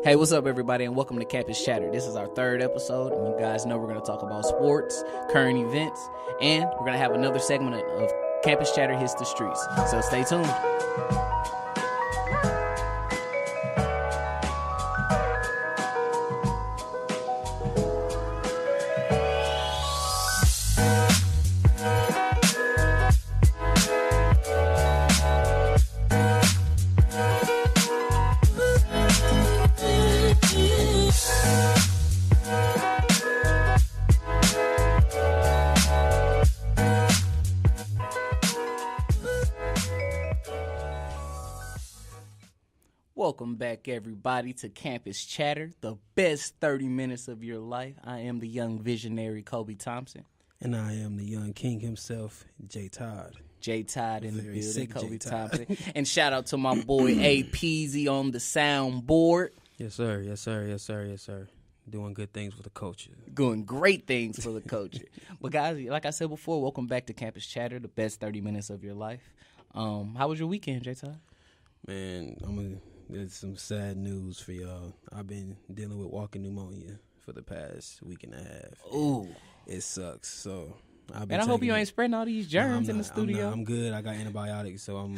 Hey, what's up, everybody, and welcome to Campus Chatter. This is our third episode, and you guys know we're going to talk about sports, current events, and we're going to have another segment of Campus Chatter Hits the Streets. So stay tuned. Welcome back, everybody, to Campus Chatter, the best 30 minutes of your life. I am the young visionary Colby Thompson. And I am the young king himself, Todd. Todd in the building, Colby Thompson. And shout out to my boy A. Peasy on the soundboard. Yes, sir. Yes, sir. Yes, sir. Yes, sir. Doing good things for the culture. Doing great things for the culture. But, guys, like I said before, welcome back to Campus Chatter, the best 30 minutes of your life. How was your weekend, Todd? Man, there's some sad news for y'all. I've been dealing with walking pneumonia for the past week and a half. Ooh. It sucks. So And I hope you ain't spreading all these germs in the studio. I'm good. I got antibiotics, so I'm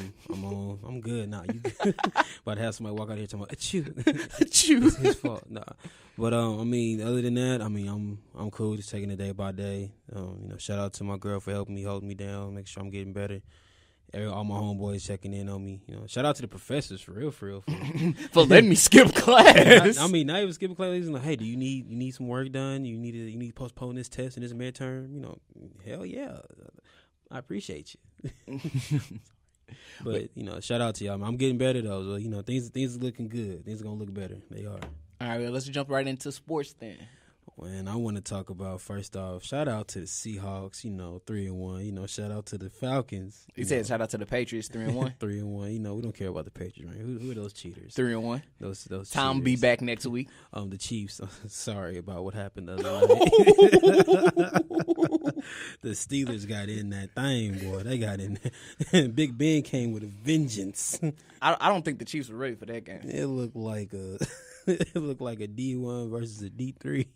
good now. You good? But I have somebody walk out here talking about achoo. Achoo. It's his fault. Nah. But other than that, I'm cool. Just taking it day by day. Shout out to my girl for helping me, holding me down, make sure I'm getting better. All my homeboys checking in on me. Shout out to the professors for real. For letting me skip class. Not even skipping class. Like, hey, do you need some work done? You need to postpone this test and this midterm. Hell yeah, I appreciate you. But shout out to y'all. I'm getting better though. So, things are looking good. Things are gonna look better. They are. All right, well, let's jump right into sports then. And I want to talk about, first off, shout out to the Seahawks, 3-1. Shout out to the Falcons. You said shout out to the Patriots, 3-1. 3-1. We don't care about the Patriots, right? Who are those cheaters? 3-1. Those Tom cheaters. be back next week. The Chiefs. Sorry about what happened the other night. The Steelers got in that thing, boy. They got in there. Big Ben came with a vengeance. I don't think the Chiefs were ready for that game. It looked like a D1 versus a D3.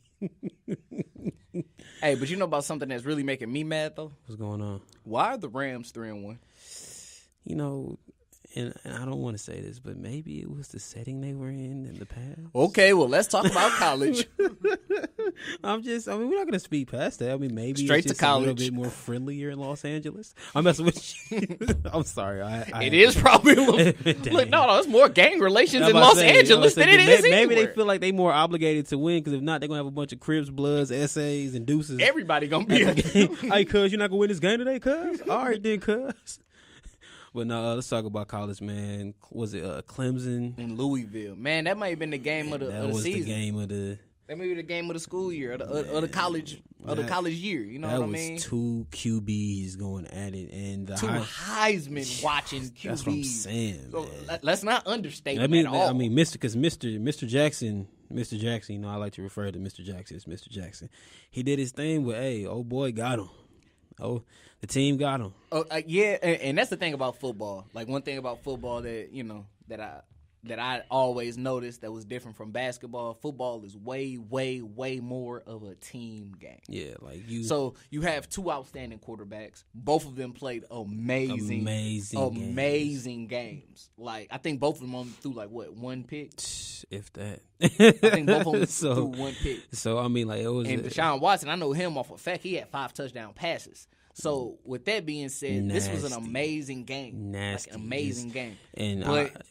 Hey, but you know about something that's really making me mad though? What's going on? Why are the Rams 3-1? And I don't want to say this, but maybe it was the setting they were in the past. Okay, well, let's talk about college. we're not going to speed past that. Maybe straight it's just to college. a little bit more friendlier in Los Angeles. I'm messing with you. I'm sorry. It is probably a little. Look, no, it's more gang relations in Los Angeles than it is Maybe anywhere. they feel like they more obligated to win, because if not, they're going to have a bunch of Crips, Bloods, essays, and deuces. Everybody going to be. Hey, cuz, you're not going to win this game today, cuz? All right, then, cuz. But no, let's talk about college, man. Was it Clemson? In Louisville. Man, that might have been the game of the season. That was the game of the... That may be the game of the school year, of the college year. You know what I mean? That was two QBs going at it, and two Heisman watching QBs. That's what I'm saying. So let's not understate at all. Mr. Jackson, I like to refer to Mr. Jackson as Mr. Jackson. He did his thing with, old boy got him. Oh, the team got him. Yeah, and that's the thing about football. Like, one thing about football that I always noticed that was different from basketball. Football is way, way, way more of a team game. Yeah, So you have two outstanding quarterbacks. Both of them played amazing games. Like, I think both of them only threw one pick, if that. I think both of them threw one pick. So it was. And Deshaun Watson, I know him off of fact. He had 5 touchdown passes. So with that being said, this was an amazing game. Nasty. Like an amazing game. But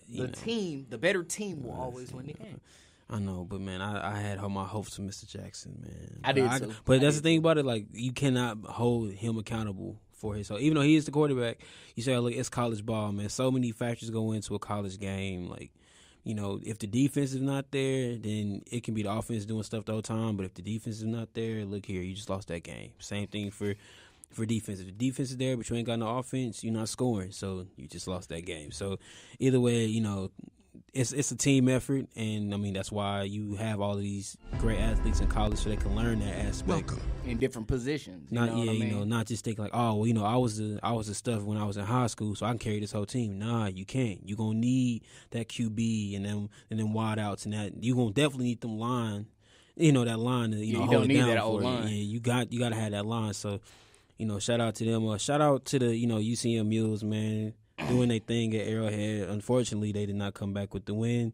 the better team will always win the game. I know, but man, I had my hopes for Mr. Jackson, man. I did too. But that's the thing about it, like, you cannot hold him accountable for his. So even though he is the quarterback, you say, look, it's college ball, man. So many factors go into a college game. Like, if the defense is not there, then it can be the offense doing stuff the whole time. But if the defense is not there, look here, you just lost that game. Same thing for defense. If the defense is there but you ain't got no offense, you're not scoring, so you just lost that game. So either way, it's a team effort, and I mean that's why you have all of these great athletes in college so they can learn that aspect in different positions. Not not just thinking like, oh, well, I was the stuff when I was in high school, so I can carry this whole team. Nah, you can't. You're gonna need that QB and them wide outs, and that you gonna definitely need them line. That line to hold don't it need down that for old you. line. Yeah, you got to have that line. So, shout out to them. Shout out to the UCM Mules, man, doing their thing at Arrowhead. Unfortunately, they did not come back with the win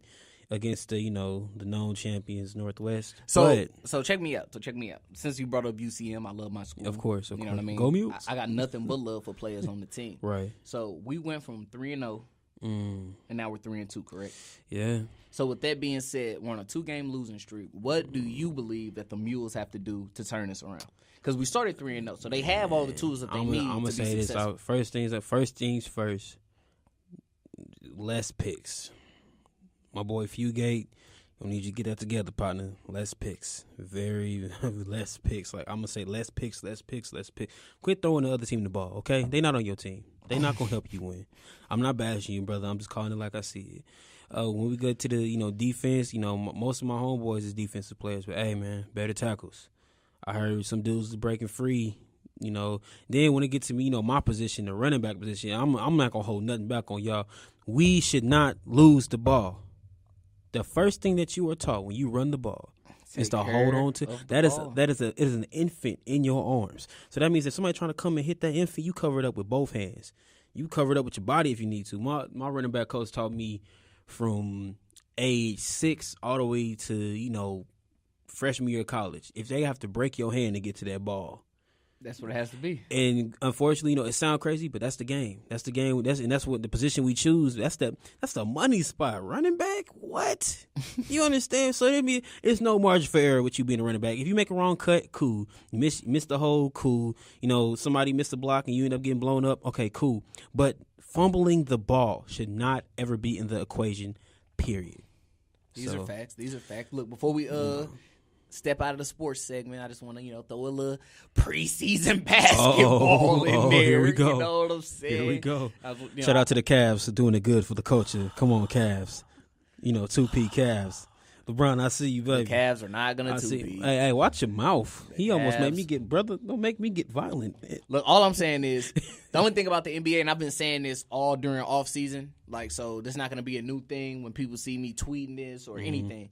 against the the known champions Northwest. So check me out. Since you brought up UCM, I love my school. Of course. You know what I mean? Go Mules. I got nothing but love for players on the team. Right. So we went from 3-0, and now we're 3-2. Correct? Yeah. So with that being said, we're on a 2-game losing streak. What do you believe that the Mules have to do to turn this around? Because we started 3-0, so they have all the tools that they need I'm gonna to say be this successful. out. First things first. Less picks. My boy Fugate, I need you to get that together, partner. Less picks. Very less picks. Like I'm gonna say less picks. Quit throwing the other team the ball, okay? They not on your team. They not gonna help you win. I'm not bashing you, brother. I'm just calling it like I see it. When we get to the defense, most of my homeboys is defensive players, but hey man, better tackles. I heard some dudes is breaking free. Then when it gets to me, my position, the running back position, I'm not gonna hold nothing back on y'all. We should not lose the ball. The first thing that you are taught when you run the ball is to hold on to that is an infant in your arms. So that means if somebody trying to come and hit that infant, you cover it up with both hands. You cover it up with your body if you need to. My running back coach taught me from age 6 all the way to freshman year of college. If they have to break your hand to get to that ball, that's what it has to be. And unfortunately, it sounds crazy, but that's the game. That's the game. That's what the position we choose. That's the money spot. Running back? What? You understand? So it's no margin for error with you being a running back. If you make a wrong cut, cool. You miss the hole, cool. Somebody missed a block and you end up getting blown up. Okay, cool. But fumbling the ball should not ever be in the equation. Period. These are facts. Look, before we step out of the sports segment, I just want to throw a little preseason basketball in there. Here we go. You know what I'm saying? Here we go. Shout out to the Cavs for doing it good for the culture. Come on, Cavs. 2P Cavs. LeBron, I see you, baby. The Cavs are not gonna 2P. Hey, watch your mouth. He almost made me get, brother. Don't make me get violent. Look, all I'm saying is the only thing about the NBA, and I've been saying this all during off season. So this is not gonna be a new thing when people see me tweeting this or anything.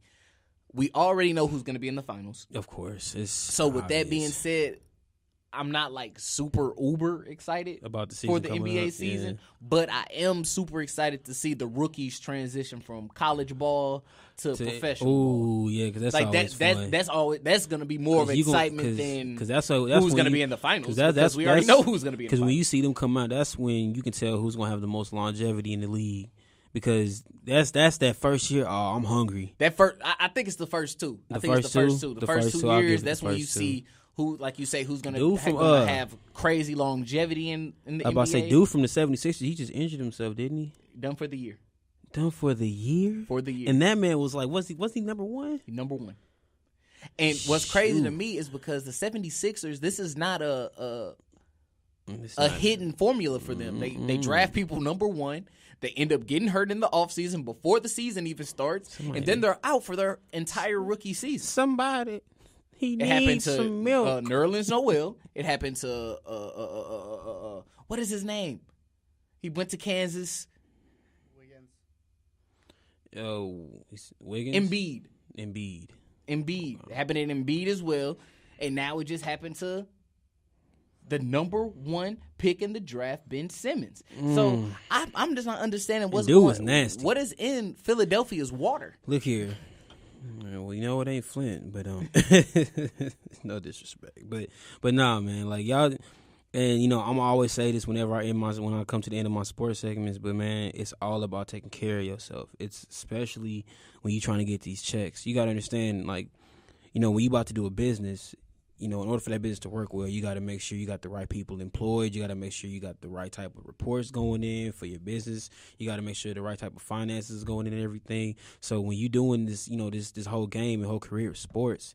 We already know who's going to be in the finals. Of course. So with that being said, I'm not super uber excited about the season for the NBA season, but I am super excited to see the rookies transition from college ball to professional ball. Oh yeah, because that's always fun. That's going to be more of excitement than that's who's going to be in the finals. Because we already know who's going to be in the finals. Because when you see them come out, that's when you can tell who's going to have the most longevity in the league. Because that's that first year. Oh, I'm hungry. I think it's the first two. The first two years. That's when you see who, like you say, who's going to have crazy longevity in the NBA. I was about to say, dude from the 76ers, he just injured himself, didn't he? Done for the year. For the year. And that man was like, was he number one? Number one. And what's crazy to me is because the 76ers, this is not a hidden formula for them. They draft people number one. They end up getting hurt in the offseason before the season even starts. And then they're out for their entire rookie season. He needs some milk. Nerlens Noel. It happened to, what is his name? He went to Kansas. Wiggins? Embiid. It happened in Embiid as well. And now it just happened to the number one pick in the draft, Ben Simmons. So I'm just not understanding what's going on. Was nasty. What is in Philadelphia's water? Look here. Well, it ain't Flint, but no disrespect. But nah, man, like y'all, and I'm always say this whenever when I come to the end of my sports segments, but man, it's all about taking care of yourself. It's especially when you're trying to get these checks. You got to understand, like, when you about to do a business, in order for that business to work well, you got to make sure you got the right people employed. You got to make sure you got the right type of reports going in for your business. You got to make sure the right type of finances going in and everything. So when you doing this, this whole game and whole career of sports,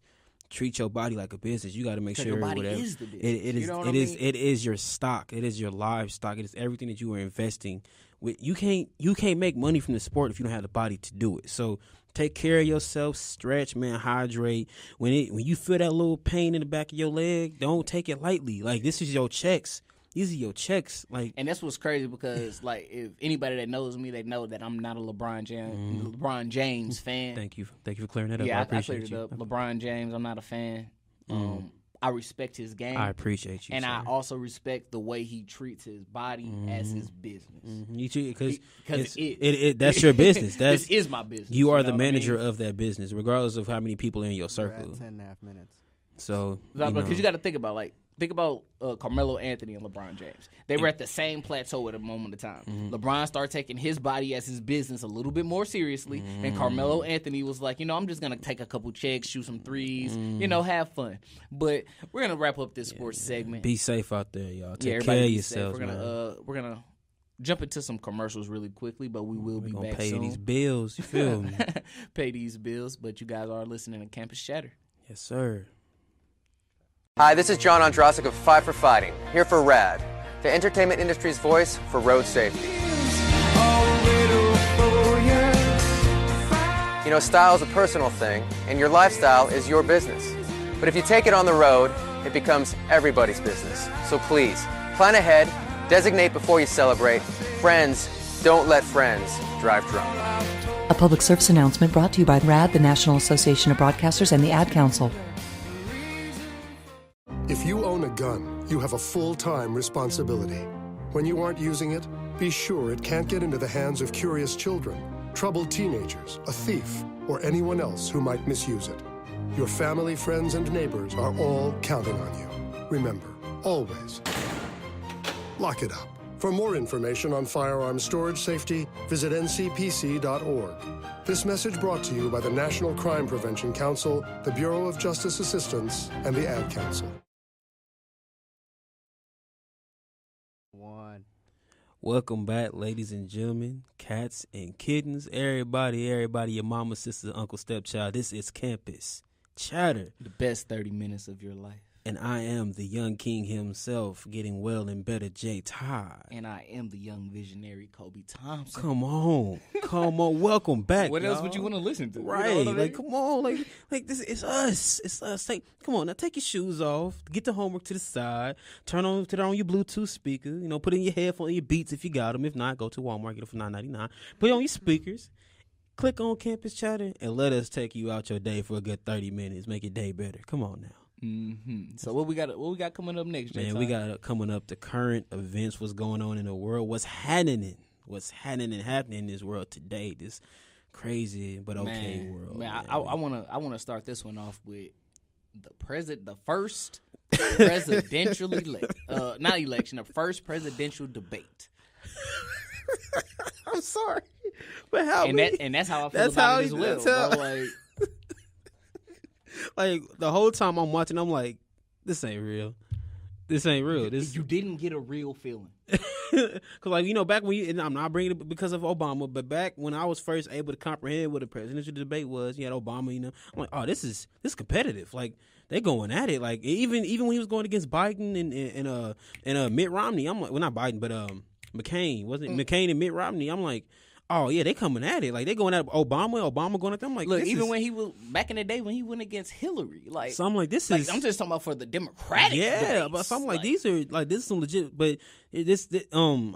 treat your body like a business. You got to make sure your body whatever is the business. it is. You know what It I is. mean? It is your stock. It is your livestock. It is everything that you are investing with. You can't make money from the sport if you don't have the body to do it. So take care of yourself. Stretch, man. Hydrate. When you feel that little pain in the back of your leg, don't take it lightly. Like, this is your checks. These are your checks. Like, and that's what's crazy because, like, if anybody that knows me, they know that I'm not a LeBron James fan. Thank you for clearing that up. Yeah, I appreciate cleared you. it up. LeBron James, I'm not a fan. I respect his game. I appreciate you, and sir. I also respect the way he treats his body as his business. Because it that's your business. This is my business. You are know the what I manager mean? of that business, regardless of how many people are in your We're circle. at 10.5 minutes. So, Because you got to think about Carmelo Anthony and LeBron James. They were at the same plateau at a moment of time. LeBron started taking his body as his business a little bit more seriously, and Carmelo Anthony was like, I'm just gonna take a couple checks, shoot some threes, have fun. But we're gonna wrap up this sports segment. Be safe out there, y'all. Take everybody care of be safe. yourselves. We're gonna jump into some commercials really quickly, but we will be We're gonna back pay soon. these bills. You feel me? Pay these bills, but you guys are listening to Campus Chatter. Yes, sir. Hi, this is John Ondrasik of Five for Fighting, here for RAD, the entertainment industry's voice for road safety. You know, style is a personal thing, and your lifestyle is your business. But if you take it on the road, it becomes everybody's business. So please, plan ahead, designate before you celebrate. Friends, don't let friends drive drunk. A public service announcement brought to you by RAD, the National Association of Broadcasters, and the Ad Council. If you own a gun, you have a full-time responsibility. When you aren't using it, be sure it can't get into the hands of curious children, troubled teenagers, a thief, or anyone else who might misuse it. Your family, friends, and neighbors are all counting on you. Remember, always, lock it up. For more information on firearm storage safety, visit ncpc.org. This message brought to you by the National Crime Prevention Council, the Bureau of Justice Assistance, and the Ad Council. Welcome back, ladies and gentlemen, cats and kittens, everybody, your mama, sister, uncle, stepchild. This is Campus Chatter. The best 30 minutes of your life. And I am the young king himself, getting well and better, J. Todd. And I am the young visionary Colby Thompson. Come on, welcome back. What y'all. else would you want to listen to? Right, You know what I mean? like come on, like this is us. It's us. Come on, now take your shoes off, get the homework to the side, turn on your Bluetooth speaker. Put in your headphones, your Beats if you got them. If not, go to Walmart, get them for $9.99. Put it on your speakers. Click on Campus Chatter and let us take you out your day for a good 30 minutes. Make your day better. Come on now. So what we got coming up next, Jay? Man, we got coming up the current events, what's going on in the world, what's happening in this world today, this crazy but okay world. Man, I want to start this one off with the first presidential the first presidential debate. I'm sorry, but how? And that's how I feel about it as well. Bro, like the whole time I'm watching, I'm like, this ain't real. You didn't get a real feeling. Because, back when and I'm not bringing it because of Obama, but back when I was first able to comprehend what a presidential debate was, you had Obama, I'm like, oh, this is competitive. Like, they going at it. Like, even when he was going against Biden and Mitt Romney, I'm like, well, not Biden, but McCain. Wasn't it McCain and Mitt Romney? I'm like, oh, yeah, they coming at it. Like, they going at Obama going at them. Like, look, when he was back in the day when he went against Hillary. Like, so I'm like, I'm just talking about for the Democratic debates. But so I'm like, these are, like, this is some legit. But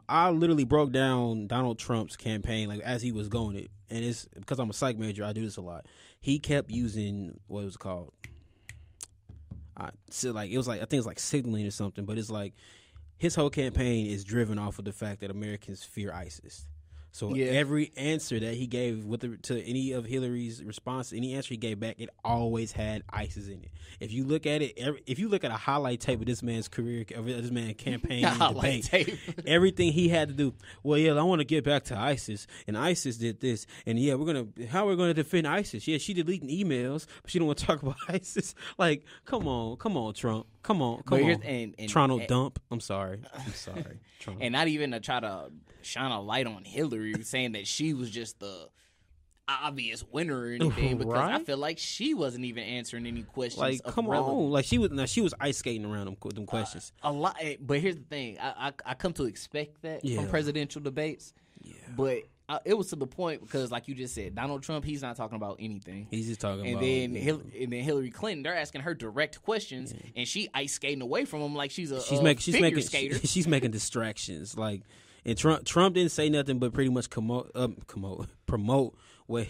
I literally broke down Donald Trump's campaign, like, as he was going it. And it's because I'm a psych major, I do this a lot. He kept using, what was it called? I think it's like signaling or something. But it's like, his whole campaign is driven off of the fact that Americans fear ISIS. So every answer that he gave to any of Hillary's response, any answer he gave back, it always had ISIS in it. If you look at it, if you look at a highlight tape of this man's career, of this man's campaign and debate, everything he had to do. Well, yeah, I want to get back to ISIS, and ISIS did this, and yeah, how we're gonna defend ISIS? Yeah, she deleting emails, but she don't want to talk about ISIS. Like, come on, Trump, come on. Toronto dump. I'm sorry. Trump. And not even to try to shine a light on Hillary, saying that she was just the obvious winner or anything because I Right? feel like she wasn't even answering any questions. Like, of come relevance. on. Like, she was ice skating around them questions. A lot, but here's the thing: I come to expect that Yeah. from presidential debates. Yeah. But it was to the point because, like you just said, Donald Trump, he's not talking about anything. He's just talking And about. then yeah. Hillary Clinton, they're asking her direct questions, and she ice skating away from him like she's a figure skater. She's making distractions. Like, and Trump didn't say nothing but pretty much promote. Wait,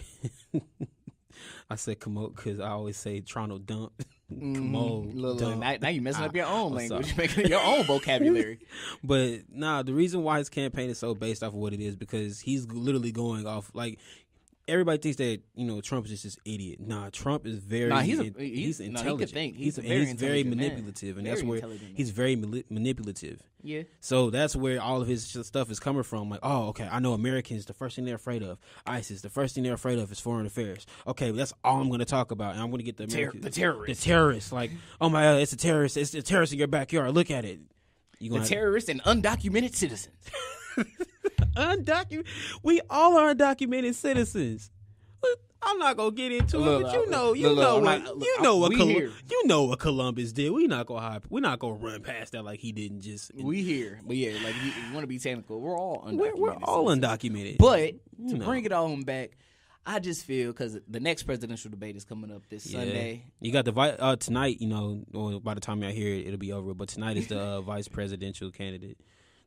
I said promote because I always say Toronto dump. Look, Dump. now you messing up your own I'm language, sorry. making your own vocabulary. But the reason why his campaign is so based off of what it is because he's literally going off like everybody thinks that Trump is just this idiot. Nah, Trump is very He's intelligent. he could think. He's a very very manipulative, and Very that's where intelligent man. he's very manipulative. Yeah. So that's where all of his stuff is coming from. Like, oh, okay, I know Americans, the first thing they're afraid of. ISIS, the first thing they're afraid of is foreign affairs. Okay, that's all I'm going to talk about. And I'm going to get the Americans. The terrorists. The terrorists. Like, oh my God, it's a terrorist. It's a terrorist in your backyard. Look at it. The terrorists and undocumented citizens. We all are undocumented citizens. I'm not gonna get into it, but you know what Columbus did. We're not gonna run past that like he didn't just. We here, but yeah, like you want to be technical. We're all undocumented. We're all citizens. undocumented. But to bring it on back, I just feel because the next presidential debate is coming up this Sunday. You got the tonight. Or by the time y'all hear it, it'll be over. But tonight is the vice presidential candidate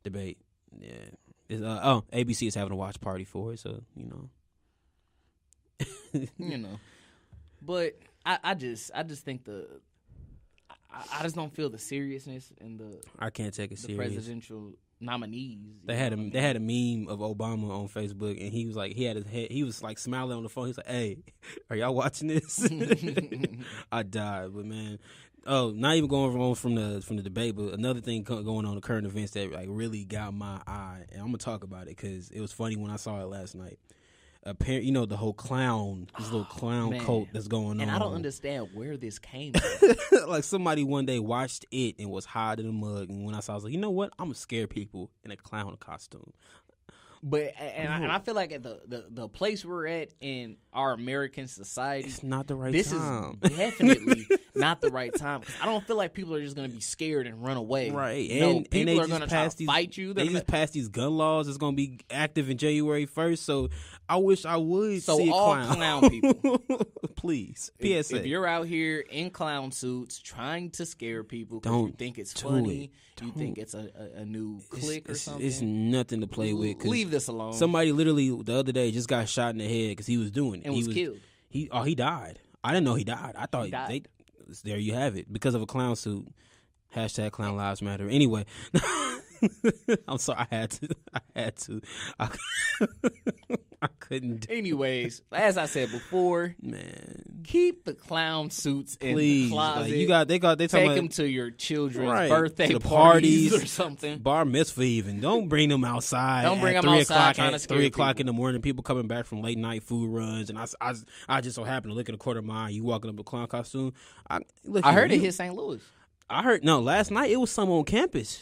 debate. Yeah. ABC is having a watch party for it, so . But I just think I just don't feel the seriousness in I can't take it the serious. presidential nominees. They had a meme of Obama on Facebook, and he was like, he was like smiling on the phone. He's like, "Hey, are y'all watching this?" I died, but man. Oh, not even going on from the debate, but another thing going on the current events that like really got my eye, and I'm gonna talk about it because it was funny when I saw it last night. Apparently, the whole clown, this little clown cult that's going on. And I don't understand where this came from. Like somebody one day watched it and was hiding in the mug, and when I saw, I was like, you know what? I'm gonna scare people in a clown costume. But I feel like at the place we're at in our American society, It's not the right this time. is definitely not the right time. 'Cause I don't feel like people are just going to be scared and run away. Right. No, And people they are going to try to fight you. They just passed these gun laws. It's going to be active in January 1st. So I wish I would see a all clown people. Please. If PSA. you're out here in clown suits trying to scare people because you Don't think it's do funny, it. you think it's a new click or something, It's nothing to play with. 'Cause leave this alone. Somebody literally the other day just got shot in the head because he was doing it. And was killed. He died. I didn't know he died. I thought He died. there you have it. Because of a clown suit. Hashtag Clown Lives Matter. Anyway. I'm sorry. I had to. I couldn't. Anyways, as I said before, Man. keep the clown suits in Please. the closet. Like, they talking Take about them to your children's Right. birthday To the parties parties. or something. bar mitzvah even. Don't bring them outside. Don't bring at them 3 outside o'clock trying to at scare 3 o'clock people. in the morning. People coming back from late night food runs, and I just so happen to look at a quarter mile. You walking up a clown costume. I heard it hit St. Louis last night it was some on campus.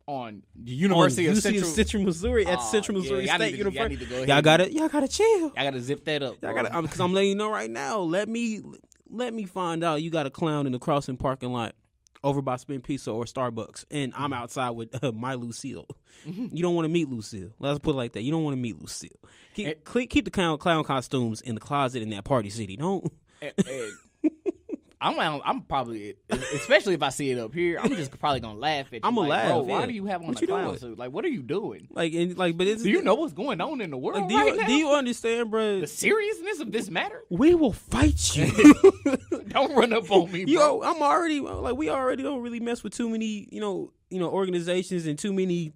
on the University of Central. Missouri at Oh, Central Missouri yeah, State y'all need University. to go ahead Y'all and- gotta chill. I gotta zip that up. Y'all bro. gotta because I'm letting you know right now. Let me find out you got a clown in the crossing parking lot over by Spin Pizza or Starbucks, and I'm outside with my Lucille. You don't want to meet Lucille. Let's put it like that. You don't want to meet Lucille. Keep the clown costumes in the closet in that party city. Don't. I'm probably, especially if I see it up here, I'm just probably gonna laugh at you. I'm gonna like, bro, laugh, why yeah. do you have on What a you clown doing? suit? Like, what are you doing? But it's Do you know what's going on in the world right now? do you understand, bro? The seriousness of this matter? We will fight you. Don't run up on me, bro. I'm already like we already don't really mess with too many organizations and too many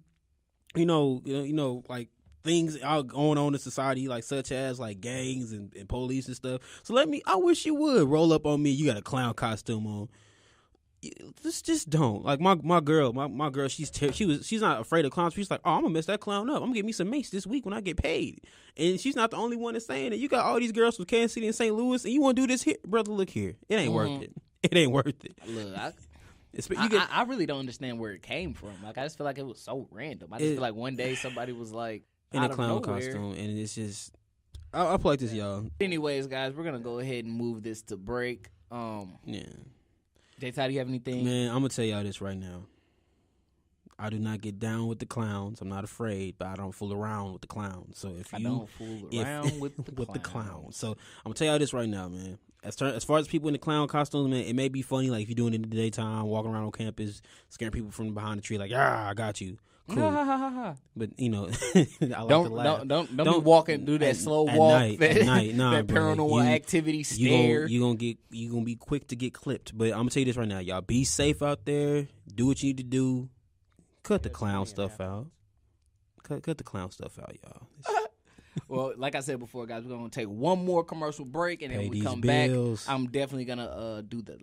like things out going on in society, like such as like gangs and police and stuff. So I wish you would roll up on me. You got a clown costume on. Just don't. Like my girl, she's not afraid of clowns. She's like, oh, I'm gonna mess that clown up. I'm gonna get me some mace this week when I get paid. And she's not the only one that's saying it. You got all these girls from Kansas City and St. Louis, and you want to do this here, brother? Look here, it ain't worth it. It ain't worth it. Look, I really don't understand where it came from. Like, I just feel like it was so random. I just feel like one day somebody was like, in a out of clown nowhere. costume, and it's just I'll play this, y'all. Anyways, guys, we're gonna go ahead and move this to break. Yeah. Jay Todd, do you have anything? Man, I'm gonna tell y'all this right now. I do not get down with the clowns. I'm not afraid, but I don't fool around with the clowns. So if I you don't fool around with the clowns. So I'm gonna tell y'all this right now, man. As far as people in the clown costumes, man, it may be funny, like if you're doing it in the daytime, walking around on campus, scaring people from behind the tree, like, I got you. Cool. But you know, I like to laugh. Don't be walking through that slow walk, at night. Nah, that paranormal activity stare. You gonna be quick to get clipped. But I'm gonna tell you this right now, y'all. Be safe out there. Do what you need to do. Cut the clown stuff out. Cut the clown stuff out, y'all. Well, like I said before, guys, we're going to take one more commercial break, and then when we come bills. back, I'm definitely going to do the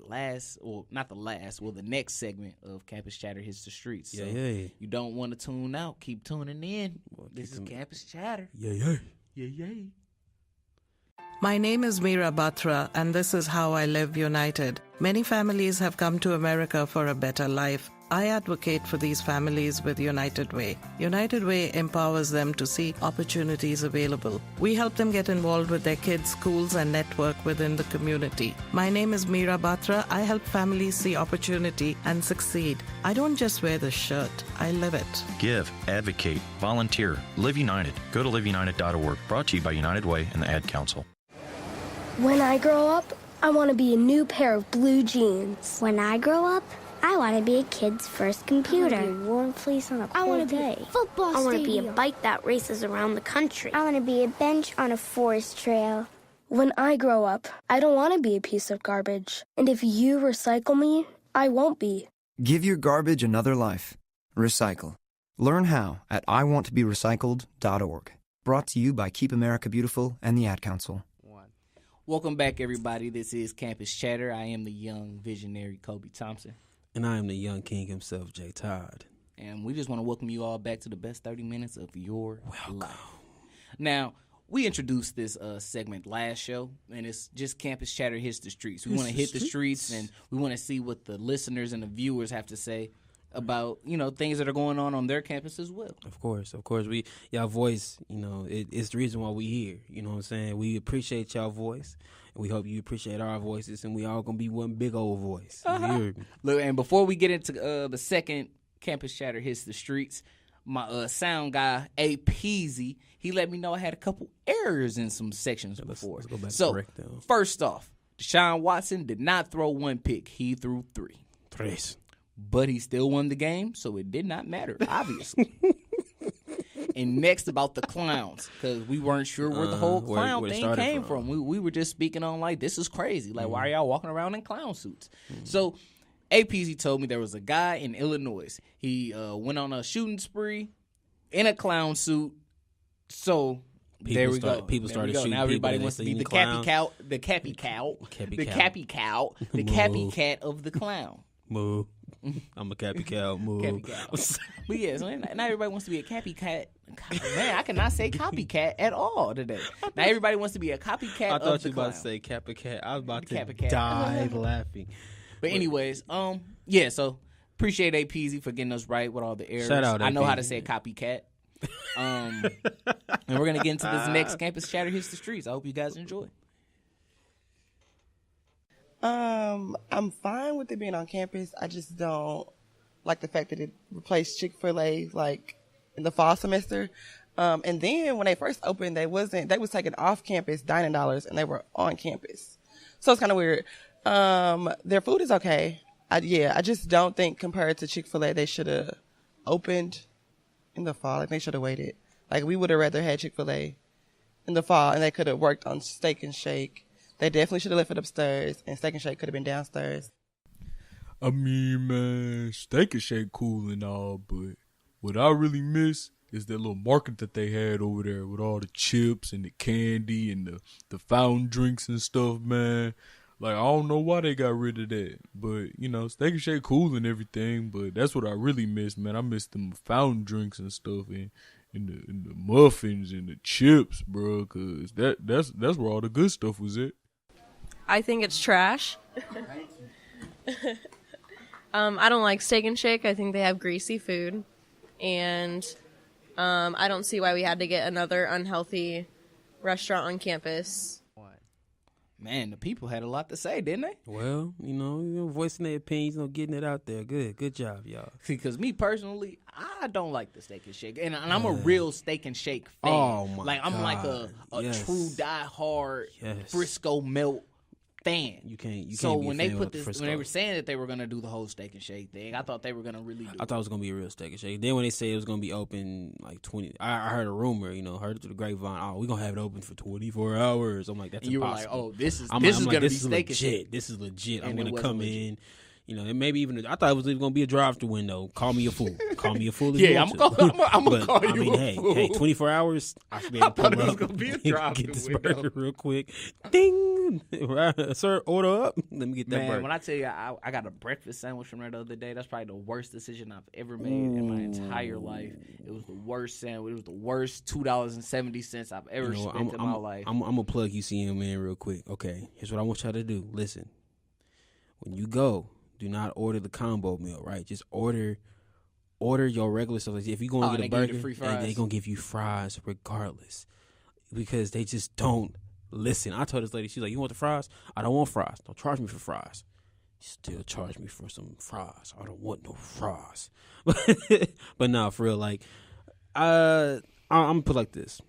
next segment of Campus Chatter Hits the Streets. So yeah. you don't want to tune out. Keep tuning in. This is Campus Chatter. Yeah. My name is Meera Batra, and this is how I live united. Many families have come to America for a better life. I advocate for these families with United Way. United Way empowers them to see opportunities available. We help them get involved with their kids' schools and network within the community. My name is Meera Batra. I help families see opportunity and succeed. I don't just wear the shirt, I live it. Give, advocate, volunteer, Live United. Go to liveunited.org. Brought to you by United Way and the Ad Council. When I grow up, I want to be a new pair of blue jeans. When I grow up, I want to be a kid's first computer. I want to be a warm fleece on a cold day. Football I want to be a stadium. bike that races around the country. I want to be a bench on a forest trail. When I grow up, I don't want to be a piece of garbage. And if you recycle me, I won't be. Give your garbage another life. Recycle. Learn how at iwanttoberecycled.org. Brought to you by Keep America Beautiful and the Ad Council. Welcome back, everybody. This is Campus Chatter. I am the young visionary Colby Thompson. And I am the young king himself, Jay Todd. And we just want to welcome you all back to the best 30 minutes of your life. Now, we introduced this segment last show, and it's just Campus Chatter Hits the Streets. We want to hit the streets, and we want to see what the listeners and the viewers have to say about, things that are going on their campus as well. Of course. Y'all voice, it's the reason why we here. You know what I'm saying? We appreciate y'all voice, and we hope you appreciate our voices, and we all going to be one big old voice. Look, and before we get into the second Campus Chatter Hits the Streets, my sound guy, A. Peasy, he let me know I had a couple errors in some sections before. Let's go back so, to breakdown. First off, Deshaun Watson did not throw one pick. He threw three. But he still won the game, so it did not matter, obviously. And next about the clowns, because we weren't sure where the whole clown thing came from. We were just speaking on, like, this is crazy. Like, why are y'all walking around in clown suits? So APZ told me there was a guy in Illinois. He went on a shooting spree in a clown suit. So there we go. People started shooting. Now everybody people wants to be the clown. cappy cat of the clown. Moo. I'm a cappy cow. Moo. But yeah, so not everybody wants to be a copycat. Man, I cannot say copycat at all today. Now everybody wants to be a copycat. I thought of the you were clown. about to say capicat. I was about to Capicat. die laughing. But anyways, yeah. So appreciate APZ for getting us right with all the errors. Shout out, I know APZ. how to say copycat. And we're gonna get into this next Campus Chatter Hits the Streets. I hope you guys enjoy. I'm fine with it being on campus. I just don't like the fact that it replaced Chick-fil-A like in the fall semester. And then when they first opened, they was taking off campus dining dollars and they were on campus. So it's kind of weird. Their food is okay. I just don't think compared to Chick-fil-A, they should have opened in the fall. Like they should have waited. Like we would have rather had Chick-fil-A in the fall and they could have worked on Steak and Shake. They definitely should have left it upstairs, and Steak and Shake could have been downstairs. I mean, man, Steak and Shake cool and all, but what I really miss is that little market that they had over there with all the chips and the candy and the fountain drinks and stuff, man. Like, I don't know why they got rid of that, but, Steak and Shake cool and everything, but that's what I really miss, man. I miss them fountain drinks and stuff and the muffins and the chips, bro, because that's where all the good stuff was at. I think it's trash. I don't like Steak and Shake. I think they have greasy food. And I don't see why we had to get another unhealthy restaurant on campus. Man, the people had a lot to say, didn't they? Well, voicing their opinions, getting it out there. Good job, y'all. See, because me personally, I don't like the Steak and Shake, and I'm a real Steak and Shake fan. Oh my I'm God. like a Yes. true diehard Yes. Frisco melt fan. You can't. So be a when they fan put without the this, Frisco. when they were saying that they were gonna do the whole Steak and Shake thing, I thought they were gonna really do. I thought it was gonna be a real Steak and Shake. Then when they said it was gonna be open like 20, I heard a rumor. Heard it through the grapevine. Oh, we're gonna have it open for 24 hours. I'm like, that's and you impossible. were like, oh, this is I'm this is like, gonna be this is Steak and Shake. legit. This is legit. And I'm it gonna wasn't come legit. in. And maybe even I thought it was even gonna be a drive-through window. Call me a fool. Call me a fool. If you want to. I'm gonna call you a fool. Hey, 24 hours. I should be able to thought pull it was up, gonna be a get drive-through this window. burger real quick. Ding, right, sir, order up. Let me get that Man, burger. when I tell you I got a breakfast sandwich from there the other day, that's probably the worst decision I've ever made in my entire life. It was the worst sandwich. It was the worst $2.70 I've ever spent in my life. I'm gonna plug UCM in real quick. Okay, here's what I want y'all to do. Listen, when you go, do not order the combo meal. Right, just order your regular stuff. Like if you going to get a burger, they gonna give you fries regardless, because they just don't listen. I told this lady, she's like, "You want the fries? I don't want fries. Don't charge me for fries." Still charge me for some fries. I don't want no fries. But no, for real, like, I'm gonna put it like this.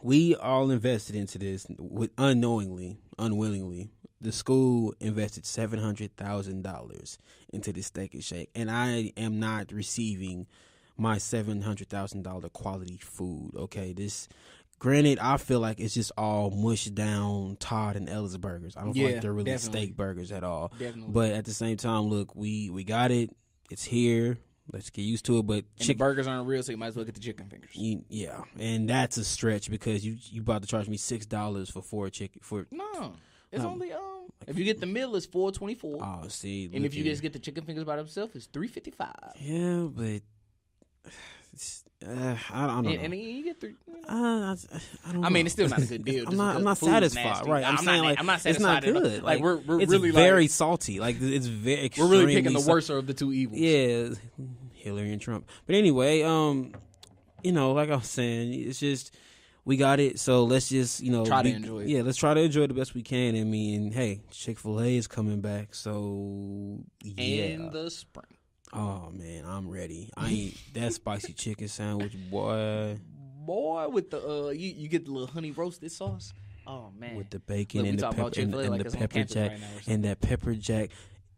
We all invested into this unwillingly. The school invested $700,000 into this Steak and Shake, and I am not receiving my $700,000 quality food. Okay, granted, I feel like it's just all mushed down Todd and Ella's burgers. I don't feel like they're really steak burgers at all. Definitely. But at the same time, look, we got it. It's here. Let's get used to it. But the burgers aren't real, so you might as well get the chicken fingers. Yeah, and that's a stretch because you about to charge me $6 for 4 chicken for. No, it's only if you get the meal, it's $4.24. Oh, see, and if you just get the chicken fingers by themselves, it's $3.55. Yeah, but I don't know. And you get three. I don't know. I mean, it's still not a good deal. I'm not satisfied. Right? I'm saying like I'm not satisfied. It's not good. Like we're it's really very salty. Like it's very. We're really picking the worst of the two evils. Yeah, Hillary and Trump. But anyway, like I was saying, it's just we got it. So let's just try to enjoy it. Yeah, let's try to enjoy it the best we can. I mean, hey, Chick-fil-A is coming back, so yeah. In the spring. Oh man, I'm ready. I ain't that spicy chicken sandwich, boy. Boy, with the you get the little honey roasted sauce. Oh man, with the bacon and the pepper and like the pepper jack right and that pepper jack.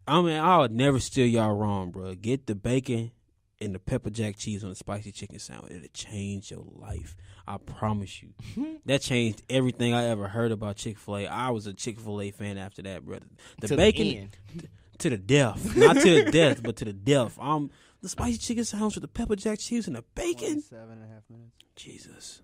I mean, I would never steer y'all wrong, bro. Get the bacon and the pepper jack cheese on the spicy chicken sandwich. It'll change your life. I promise you. That changed everything I ever heard about Chick-fil-A. I was a Chick-fil-A fan after that, brother. The bacon. To the death. Not to the death, but to the death. The spicy chicken sandwich with the pepper jack cheese and the bacon. 7.5 minutes. Jesus.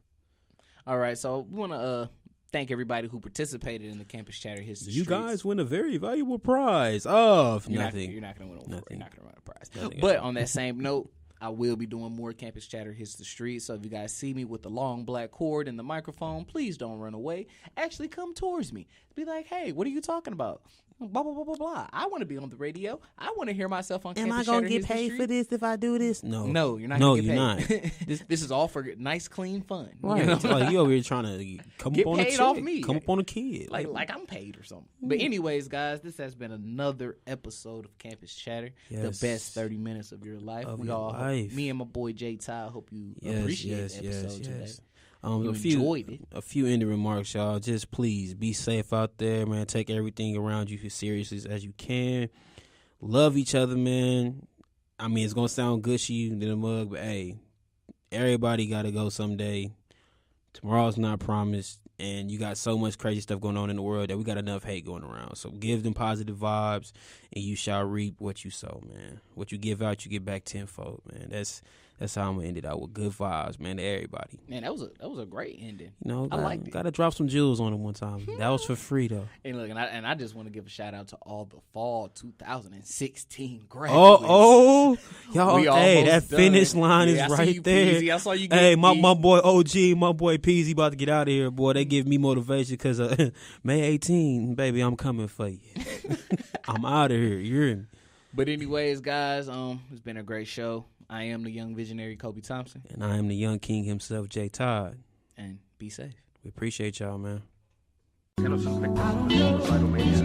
All right, so we want to thank everybody who participated in the Campus Chatter History. You guys win a very valuable prize of nothing. You're not going to win nothing. You're not going to win a prize. But on that same note, I will be doing more Campus Chatter Hits the Street. So if you guys see me with the long black cord and the microphone, please don't run away. Actually, come towards me. Be like, hey, what are you talking about? Blah, blah, blah, blah, blah. I want to be on the radio. I want to hear myself on Campus Chatter. Am I going to get paid for this if I do this? No. No, you're not going to get paid. No, you're not. This is all for nice, clean fun. Right. You know? Like you over here trying to come get up on a paid chick. off me. Come up on a kid. Like I'm paid or something. But anyways, guys, this has been another episode of Campus Chatter. Yes. The best 30 minutes of your life. Me and my boy Jay Todd hope you appreciate the episode today. Enjoyed it. A few ending remarks, y'all. Just please be safe out there, man. Take everything around you as seriously as you can. Love each other, man. I mean, it's gonna sound gushy in a mug, but hey, everybody gotta go someday. Tomorrow's not promised, and you got so much crazy stuff going on in the world that we got enough hate going around. So give them positive vibes, and you shall reap what you sow, man. What you give out, you get back tenfold, man. That's how I'm gonna end it out with good vibes, man, to everybody. Man, that was a great ending. I liked it. Gotta drop some jewels on them one time. That was for free though. And look, and I just want to give a shout out to all the fall 2016 graduates. Oh, y'all! Hey, that done. finish line is I see right you, there. Peasy. I saw you. Hey, my boy OG, my boy Peasy about to get out of here, boy. They give me motivation because May 18, baby, I'm coming for you. I'm out of here. You're in. But anyways, guys, it's been a great show. I am the young visionary Colby Thompson. And I am the young king himself, Jay Todd. And be safe. We appreciate y'all, man. Que los aspectos suicidal mania